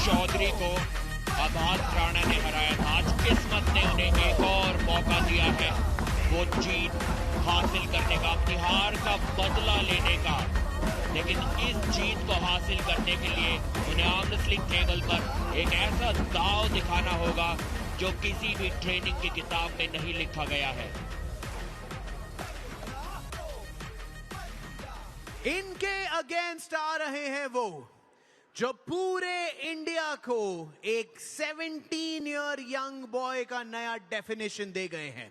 चौधरी को आभास राणा ने हराया था। आज किस्मत ने उन्हें एक और मौका दिया है वो जीत हासिल करने का, अपनी हार का बदला लेने का। लेकिन इस जीत को हासिल करने के लिए उन्हें आर्म रेसलिंग टेबल पर एक ऐसा दांव दिखाना होगा जो किसी भी ट्रेनिंग की किताब में नहीं लिखा गया है। इनके अगेंस्ट आ रहे हैं वो जो पूरे इंडिया को एक 17 ईयर यंग बॉय का नया डेफिनेशन दे गए हैं।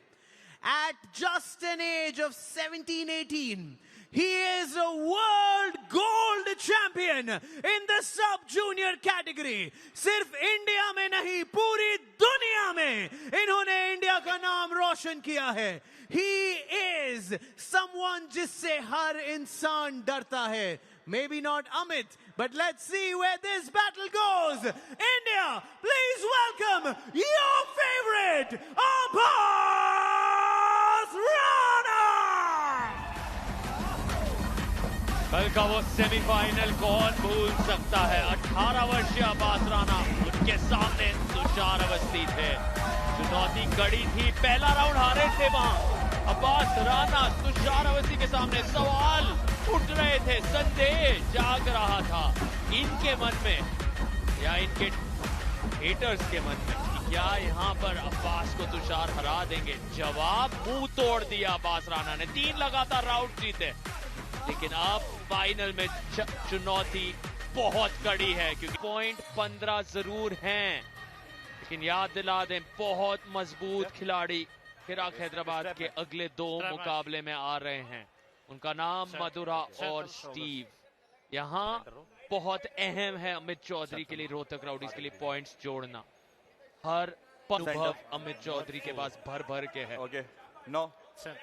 At just an age of 17-18, he is a world gold champion in the sub-junior category. सिर्फ इंडिया में नहीं, पूरी दुनिया में इन्होंने इंडिया का नाम रोशन किया है। He is someone जिससे हर इंसान डरता है। Maybe not Amit, but let's see where this battle goes. India, please welcome your favorite, Abbas Rana! कल का वो सेमीफाइनल कौन भूल सकता है। 18 वर्षीय अब्बास राणा, उनके सामने तुषार अवस्थी थे। चुनौती कड़ी थी, पहला राउंड हारे थे वहां अब्बास राणा। तुषार अवस्थी के सामने सवाल उठ रहे थे, संदेह जाग रहा था इनके मन में या इनके हेटर्स के मन में कि क्या यहाँ पर अब्बास को तुषार हरा देंगे। जवाब मुंह तोड़ दिया अब्बास राणा ने, 3 लगातार राउंड जीते। लेकिन अब फाइनल में चुनौती बहुत कड़ी है क्योंकि पॉइंट 15 जरूर हैं, लेकिन याद दिला दें बहुत मजबूत खिलाड़ी फिराक हैदराबाद के अगले 2 मुकाबले में आ रहे हैं। उनका नाम मधुरा और स्टीव। यहाँ बहुत अहम है अमित चौधरी के लिए, रोहतक राउडीज के लिए पॉइंट्स जोड़ना। हर अनुभव अमित चौधरी के पास भर भर के है।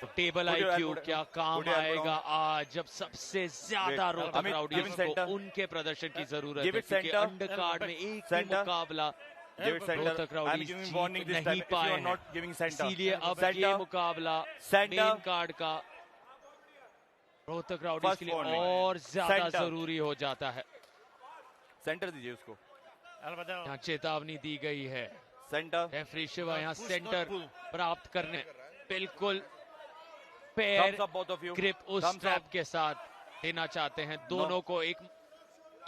तो टेबल IQ क्या काम आएगा आज, जब सबसे ज्यादा रोहतक राउडीज को उनके प्रदर्शन की जरूरत है क्योंकि अंडर कार्ड में एक ही मुकाबला रोहतक राउडीज जीत नहीं पाए हैं। इसीलिए अब ये मुकाबला मेन कार्ड का रोहतक राउडीज के लिए और ज्यादा जरूरी हो जाता है। सेंटर दीजिए उसको। यहाँ चेतावनी दी गई है। रेफरी शिवा यहाँ सेंटर प्राप्त करने बिल्कुल पैर ग्रिप उस स्ट्रैप के साथ देना चाहते हैं। दोनों को एक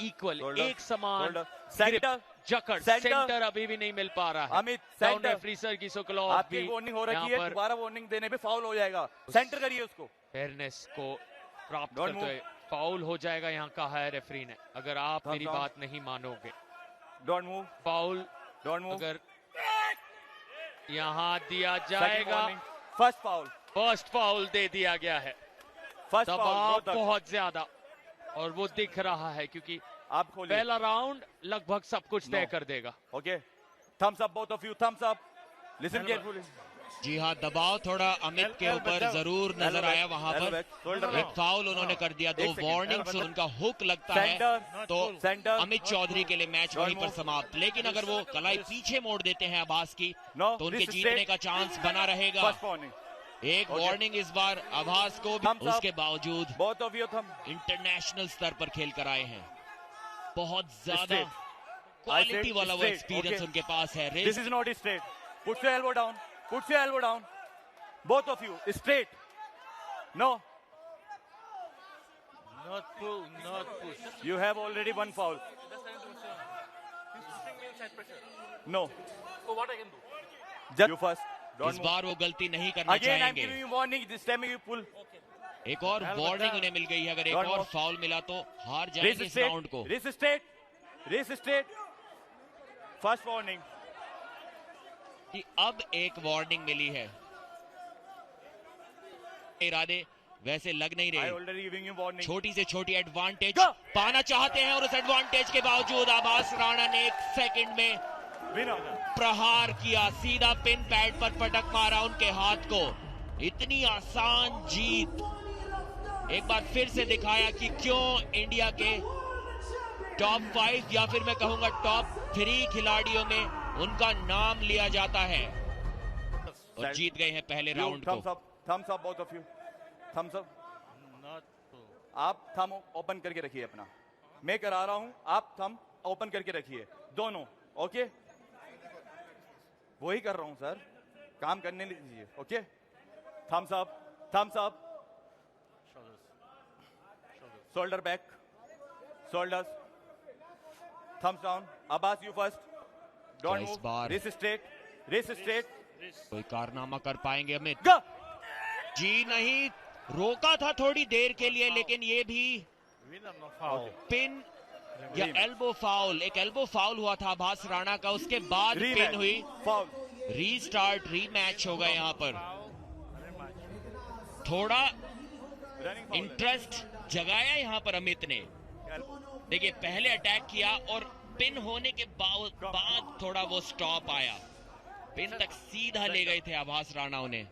इक्वल, एक समान ग्रिप, जकड़। सेंटर अभी भी नहीं मिल पा रहा है। अमित डाउन रेफरी सर की सुकलॉफ आपकी वार्निंग हो रही है, दोबारा वार्निंग देने पे फाउल हो जाएगा। सेंटर करिए उसको। फेयरनेस को प्राप्त करते हुए फाउल हो जाएगा यहाँ कहा है रेफरी ने, अगर आप मेरी बात नहीं मानोगे। Don't move. फाउल अगर यहाँ दिया जाएगा, फर्स्ट फाउल दे दिया गया है। दबाव बहुत ज्यादा और वो दिख रहा है क्योंकि आप पहला राउंड लगभग सब कुछ तय कर देगा। Okay, thumbs up both of you, thumbs up. Listen carefully. जी हाँ, दबाव थोड़ा अमित के ऊपर जरूर नजर आया। वहां पर एक फाउल उन्होंने कर दिया, 2 वार्निंग्स, उनका हुक लगता है तो अमित चौधरी के लिए मैच वहीं पर समाप्त। लेकिन अगर वो कलाई पीछे मोड़ देते हैं आभास की तो उनके जीतने का चांस बना रहेगा। एक वार्निंग इस बार आभास को भी, उसके बावजूद इंटरनेशनल स्तर पर खेल कर आए हैं। बहुत ज्यादा क्वालिटी वाला वो एक्सपीरियंस उनके पास है। This is not straight. Put your elbow down, put your elbow down, both of you, straight. No, not push. You have already one foul. No. So what I can do? Just you first. इस बार वो गलती नहीं करना चाहेंगे। Again, I'm giving you warning. This time you pull. एक और warning उन्हें मिल गई है, अगर एक और फाउल मिला तो हार जाएंगे इस राउंड को। Race straight. Race straight. First warning. कि अब एक वार्निंग मिली है। इरादे वैसे लग नहीं रहे। छोटी से छोटी एडवांटेज पाना चाहते हैं और उस एडवांटेज के बावजूद आभास राणा ने 1 सेकंड में प्रहार किया, सीधा पिन पैड पर पटक मारा उनके हाथ को। इतनी आसान जीत एक बार फिर से दिखाया कि क्यों इंडिया के टॉप 5 या फिर मैं कहूंगा टॉप 3 खिलाड़ियों में उनका नाम लिया जाता है और जीत गए हैं पहले राउंड को। Thumbs up both of you, thumbs up. आप थम ओपन करके रखिए अपना, मैं करा रहा हूं, आप थम ओपन करके रखिए दोनों. ओके, वही कर रहा हूं सर, काम करने लीजिए. Okay, thumbs up, thumbs up. Shoulder back, shoulders, thumbs down. Abbas, you first. Don't इस move. बार Race straight, race straight. कोई कारनामा कर पाएंगे अमित? Go. जी नहीं, रोका था थोड़ी देर के लिए, लेकिन ये भी पिन या एल्बो फाउल. एक एल्बो फाउल हुआ था आभास राणा का, उसके बाद पिन हुई. Foul. रीस्टार्ट, रीमैच होगा यहाँ पर. थोड़ा Running foul. इंटरेस्ट जगाया यहाँ पर अमित ने. देखिए, पहले अटैक किया और पिन होने के बाद थोड़ा वो स्टॉप आया. पिन तक सीधा ले गए थे आभास राणा उन्हें.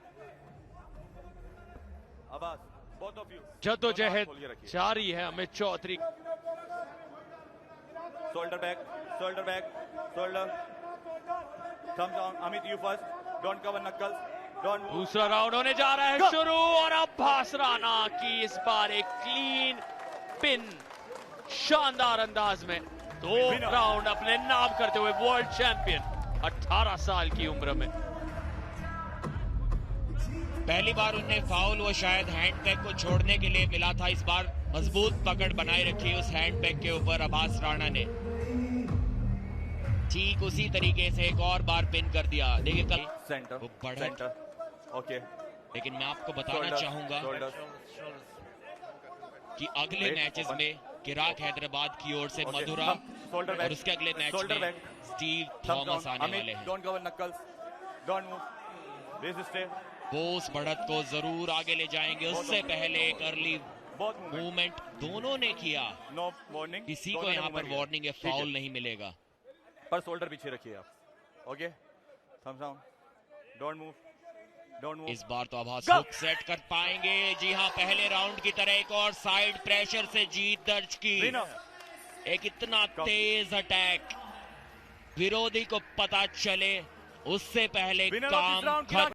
Abbas, both of you. जद्दोजहद जारी है Amit Chaudhary. Shoulder back, shoulder back, shoulder. Thumbs down. Amit, you first. Don't cover knuckles. Don't move. दूसरा राउंड होने जा रहा है शुरू, और अब्बास राणा की इस बार एक क्लीन पिन शानदार अंदाज में. 2 राउंड अपने नाम करते हुए वर्ल्ड चैंपियन 18 साल की उम्र में. पहली बार उन्हें फाउल वो शायद हैंडबैग को छोड़ने के लिए मिला था. इस बार मजबूत पकड़ बनाए रखी उस हैंडबैग के ऊपर आभास राणा ने. ठीक उसी तरीके से एक और बार पिन कर दिया. देखिए कल Center. वो बढ़त. Center. Okay. लेकिन मैं आपको बताना Shoulders, चाहूंगा shoulders. कि अगले Wait, मैचेस open. में किराक हैदराबाद की ओर से Okay. मधुरा, Shoulder back. और उसके अगले मैच Shoulder में back. Steve Thumbs Thomas down. आने वाले Amit, हैं. don't cover knuckles. Don't move. Race straight. वो उस बढ़त को जरूर आगे ले जाएंगे. उससे पहले एक अर्ली Both movement. मूवमेंट दोनों ने किया. No warning. किसी दोनों को ने यहाँ पर movement किया. वार्निंग या ठीक है. फाउल नहीं मिलेगा. पर शोल्डर पीछे रखिए आप. Okay, thumbs down. Don't move, don't move. इस बार तो आभास हुक सेट कर पाएंगे. जी हाँ, पहले राउंड की तरह एक और साइड प्रेशर से जीत दर्ज की. एक इतना तेज अटैक विरोधी को पता चले उससे पहले काम खत्म.